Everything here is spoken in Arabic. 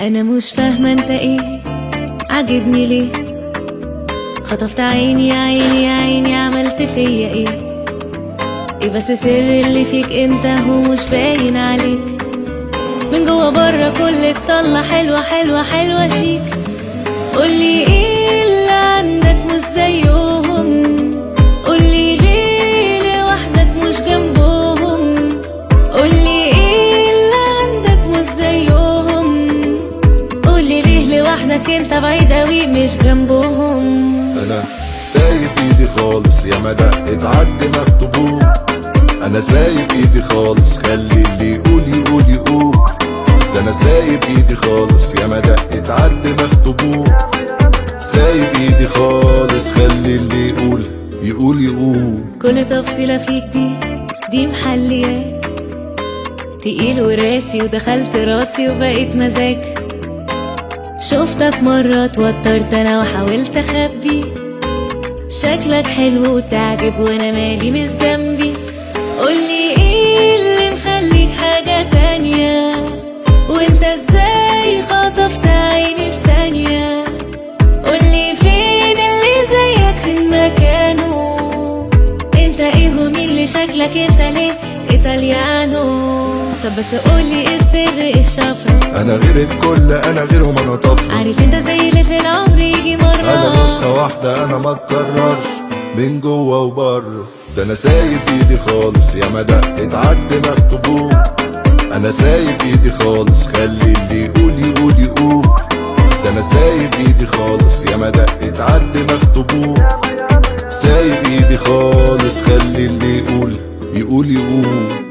انا مش فاهمه انت ايه عاجبني ليه؟ خطفت عيني يا عيني يا عيني، عملت فيا ايه؟ ايه بس سر اللي فيك انت هو مش باين عليك؟ من جوا بره كل الطلة حلوة حلوة حلوة شيك. قولي ايه اللي عندك مش زيهم؟ قولي ليه لوحدك مش جنبهم؟ قولي ايه اللي عندك مش زيهم؟ قولي ليه لوحدك انت بعيد اوي مش جنبهم؟ انا سايب ايدي خالص يا ما دقت عالدماغ طبوع. انا سايب ايدي خالص، خلي اللي يقول يقول يقول. ده انا سايب ايدي خالص يا ما دقت عالدماغ طبوع. سايب ايدي خالص، خلي اللي يقول يقول يقول. كل تفصيلة فيك دي محلية تقيل وراسي، ودخلت راسي وبقيت مزاج. شفتك مرة اتوترت انا وحاولت اخبي. شكلك حلو وتعجب وانا مالي مش ذنبي. قولي ايه اللي مخليك حاجة تانية؟ وانت ازاي خطفت عيني في ثانية؟ قولي فين اللي زيك فين مكانه؟ انت ايه ومين اللي شكلك انت ليه ايطاليانو؟ طب بس قولي ايه السر ايه الشفرة؟ انا غير الكل، انا غيرهم، انا طفرة. عارف انت زي اللي في العمر يجي مرة. انا نسخة واحدة، انا ما اتكررش من جوه وبره. ده انا سايب ايدي خالص يا ما دقت عالدماغ طبوع. انا سايب ايدي خالص، خلي اللي يقول يقول يقول. ده انا سايب ايدي خالص يا ما دقت عالدماغ طبوع. سايب ايدي خالص، خلي اللي يقول يقول يقول.